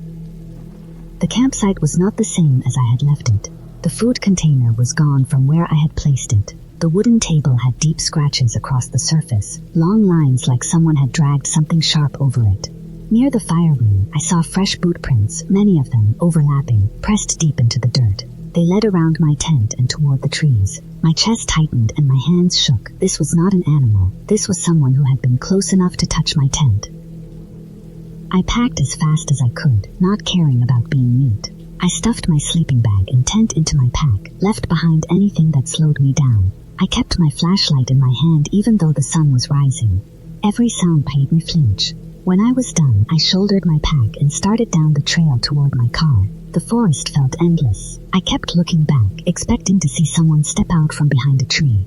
The campsite was not the same as I had left it. The food container was gone from where I had placed it. The wooden table had deep scratches across the surface, long lines like someone had dragged something sharp over it. Near the fire ring, I saw fresh boot prints, many of them overlapping, pressed deep into the dirt. They led around my tent and toward the trees. My chest tightened and my hands shook. This was not an animal. This was someone who had been close enough to touch my tent. I packed as fast as I could, not caring about being neat. I stuffed my sleeping bag and tent into my pack, left behind anything that slowed me down. I kept my flashlight in my hand even though the sun was rising. Every sound made me flinch. When I was done, I shouldered my pack and started down the trail toward my car. The forest felt endless. I kept looking back, expecting to see someone step out from behind a tree.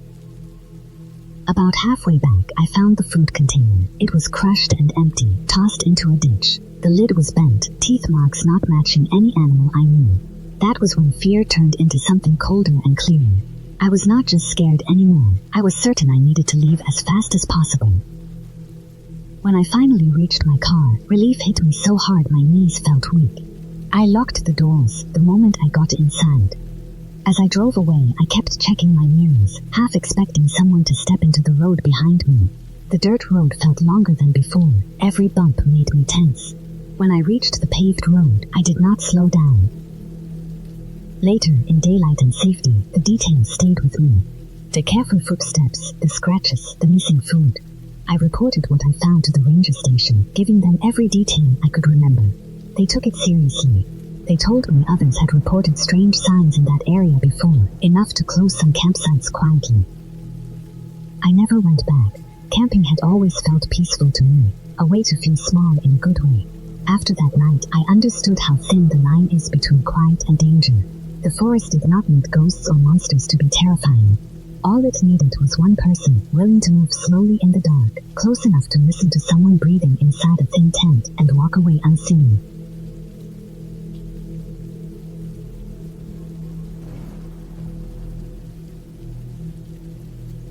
About halfway back, I found the food container. It was crushed and empty, tossed into a ditch. The lid was bent, teeth marks not matching any animal I knew. That was when fear turned into something colder and clearer. I was not just scared anymore. I was certain I needed to leave as fast as possible. When I finally reached my car, relief hit me so hard my knees felt weak. I locked the doors the moment I got inside. As I drove away, I kept checking my mirrors, half expecting someone to step into the road behind me. The dirt road felt longer than before. Every bump made me tense. When I reached the paved road, I did not slow down. Later, in daylight and safety, the details stayed with me. The careful footsteps, the scratches, the missing food. I reported what I found to the ranger station, giving them every detail I could remember. They took it seriously. They told me others had reported strange signs in that area before, enough to close some campsites quietly. I never went back. Camping had always felt peaceful to me, a way to feel small in a good way. After that night, I understood how thin the line is between quiet and danger. The forest did not need ghosts or monsters to be terrifying. All it needed was one person, willing to move slowly in the dark, close enough to listen to someone breathing inside a thin tent and walk away unseen.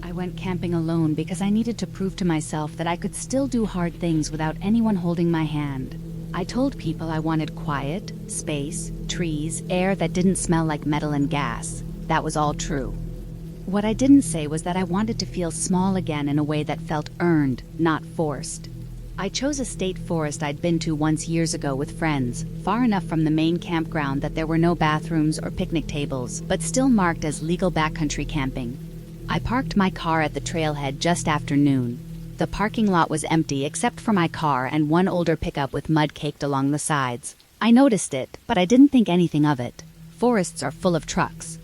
I went camping alone because I needed to prove to myself that I could still do hard things without anyone holding my hand. I told people I wanted quiet, space, trees, air that didn't smell like metal and gas. That was all true. What I didn't say was that I wanted to feel small again in a way that felt earned, not forced. I chose a state forest I'd been to once years ago with friends, far enough from the main campground that there were no bathrooms or picnic tables, but still marked as legal backcountry camping. I parked my car at the trailhead just after noon. The parking lot was empty except for my car and one older pickup with mud caked along the sides. I noticed it, but I didn't think anything of it. Forests are full of trucks.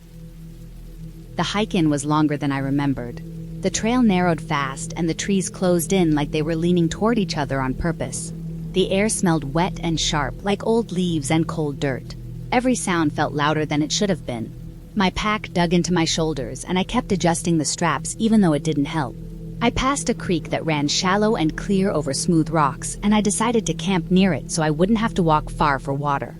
The hike-in was longer than I remembered. The trail narrowed fast and the trees closed in like they were leaning toward each other on purpose. The air smelled wet and sharp, like old leaves and cold dirt. Every sound felt louder than it should have been. My pack dug into my shoulders and I kept adjusting the straps even though it didn't help. I passed a creek that ran shallow and clear over smooth rocks, and I decided to camp near it so I wouldn't have to walk far for water.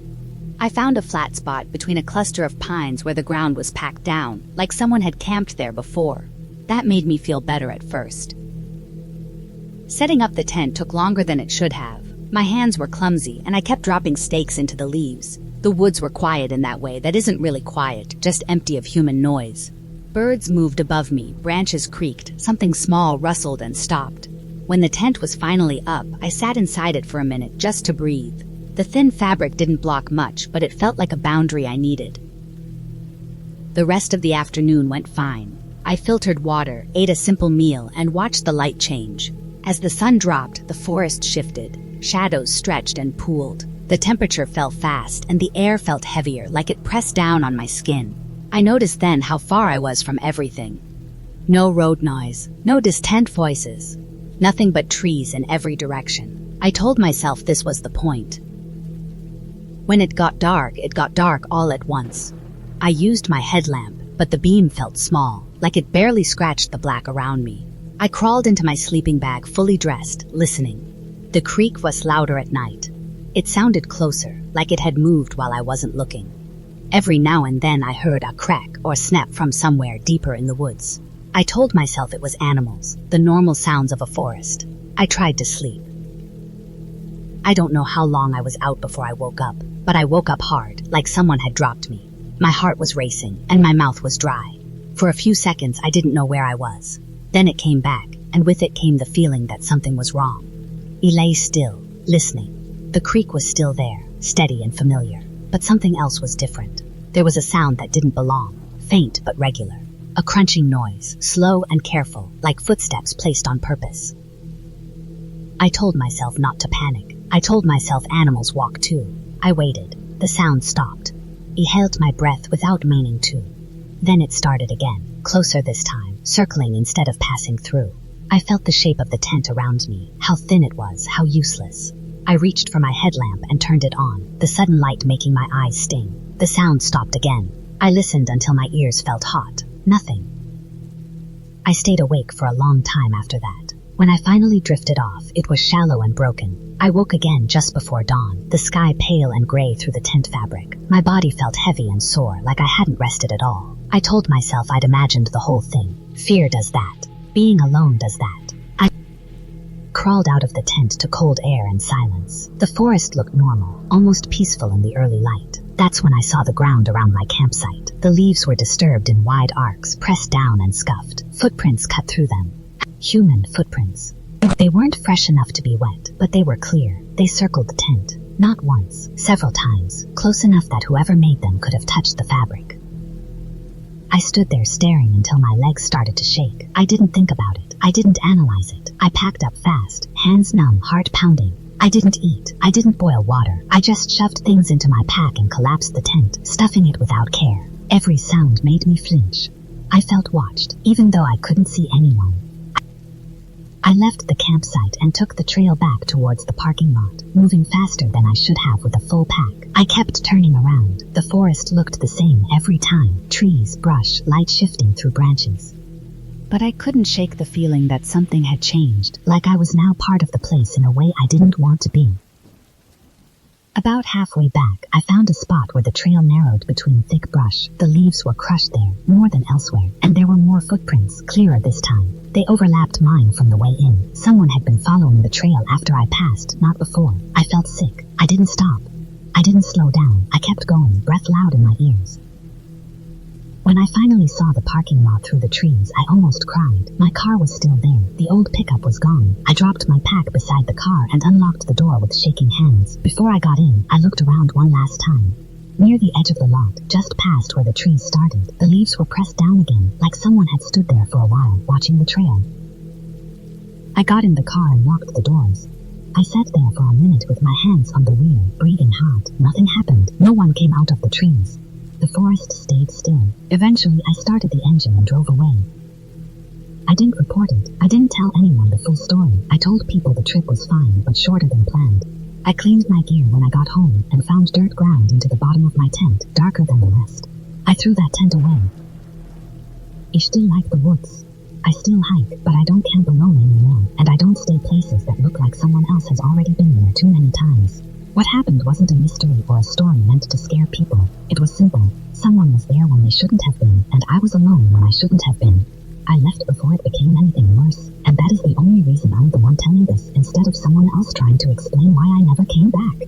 I found a flat spot between a cluster of pines where the ground was packed down, like someone had camped there before. That made me feel better at first. Setting up the tent took longer than it should have. My hands were clumsy, and I kept dropping stakes into the leaves. The woods were quiet in that way that isn't really quiet, just empty of human noise. Birds moved above me, branches creaked, something small rustled and stopped. When the tent was finally up, I sat inside it for a minute just to breathe. The thin fabric didn't block much, but it felt like a boundary I needed. The rest of the afternoon went fine. I filtered water, ate a simple meal, and watched the light change. As the sun dropped, the forest shifted. Shadows stretched and pooled. The temperature fell fast, and the air felt heavier, like it pressed down on my skin. I noticed then how far I was from everything. No road noise, no distant voices, nothing but trees in every direction. I told myself this was the point. When it got dark all at once. I used my headlamp, but the beam felt small, like it barely scratched the black around me. I crawled into my sleeping bag fully dressed, listening. The creek was louder at night. It sounded closer, like it had moved while I wasn't looking. Every now and then I heard a crack or snap from somewhere deeper in the woods. I told myself it was animals, the normal sounds of a forest. I tried to sleep. I don't know how long I was out before I woke up, but I woke up hard, like someone had dropped me. My heart was racing, and my mouth was dry. For a few seconds I didn't know where I was. Then it came back, and with it came the feeling that something was wrong. I lay still, listening. The creek was still there, steady and familiar. But something else was different. There was a sound that didn't belong, faint but regular. A crunching noise, slow and careful, like footsteps placed on purpose. I told myself not to panic. I told myself animals walk too. I waited. The sound stopped. I held my breath without meaning to. Then it started again, closer this time, circling instead of passing through. I felt the shape of the tent around me, how thin it was, how useless. I reached for my headlamp and turned it on, the sudden light making my eyes sting. The sound stopped again. I listened until my ears felt hot. Nothing. I stayed awake for a long time after that. When I finally drifted off, it was shallow and broken. I woke again just before dawn, the sky pale and gray through the tent fabric. My body felt heavy and sore, like I hadn't rested at all. I told myself I'd imagined the whole thing. Fear does that. Being alone does that. I crawled out of the tent to cold air and silence. The forest looked normal, almost peaceful in the early light. That's when I saw the ground around my campsite. The leaves were disturbed in wide arcs, pressed down and scuffed. Footprints cut through them. Human footprints. They weren't fresh enough to be wet, but they were clear. They circled the tent. Not once, several times, close enough that whoever made them could have touched the fabric. I stood there staring until my legs started to shake. I didn't think about it. I didn't analyze it. I packed up fast, hands numb, heart pounding. I didn't eat. I didn't boil water. I just shoved things into my pack and collapsed the tent, stuffing it without care. Every sound made me flinch. I felt watched, even though I couldn't see anyone. I left the campsite and took the trail back towards the parking lot, moving faster than I should have with a full pack. I kept turning around. The forest looked the same every time. Trees, brush, light shifting through branches. But I couldn't shake the feeling that something had changed, like I was now part of the place in a way I didn't want to be. About halfway back, I found a spot where the trail narrowed between thick brush. The leaves were crushed there, more than elsewhere, and there were more footprints, clearer this time. They overlapped mine from the way in. Someone had been following the trail after I passed, not before. I felt sick. I didn't stop. I didn't slow down. I kept going, breath loud in my ears. When I finally saw the parking lot through the trees, I almost cried. My car was still there. The old pickup was gone. I dropped my pack beside the car and unlocked the door with shaking hands. Before I got in, I looked around one last time. Near the edge of the lot, just past where the trees started, the leaves were pressed down again, like someone had stood there for a while, watching the trail. I got in the car and locked the doors. I sat there for a minute with my hands on the wheel, breathing hard. Nothing happened. No one came out of the trees. The forest stayed still. Eventually, I started the engine and drove away. I didn't report it. I didn't tell anyone the full story. I told people the trip was fine, but shorter than planned. I cleaned my gear when I got home and found dirt ground into the bottom of my tent, darker than the rest. I threw that tent away. I still like the woods. I still hike, but I don't camp alone anymore, and I don't stay places that look like someone else has already been there too many times. What happened wasn't a mystery or a story meant to scare people. It was simple. Someone was there when they shouldn't have been, and I was alone when I shouldn't have been. I left before it became anything worse, and that is the only reason I'm the one telling this, instead of someone else trying to explain why I never came back.